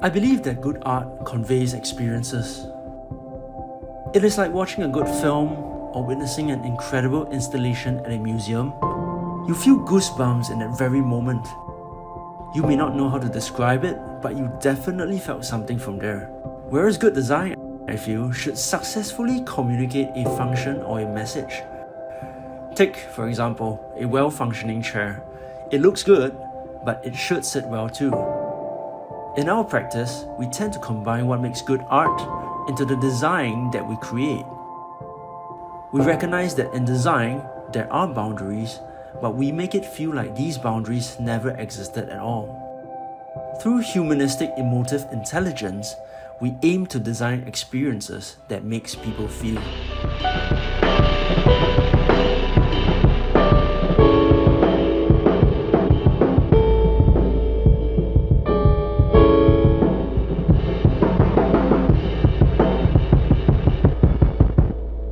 I believe that good art conveys experiences. It is like watching a good film or witnessing an incredible installation at a museum. You feel goosebumps in that very moment. You may not know how to describe it, but you definitely felt something from there. Whereas good design, I feel, should successfully communicate a function or a message. Take, for example, a well-functioning chair. It looks good, but it should sit well too. In our practice, we tend to combine what makes good art into the design that we create. We recognize that in design, there are boundaries, but we make it feel like these boundaries never existed at all. Through humanistic emotive intelligence, we aim to design experiences that makes people feel.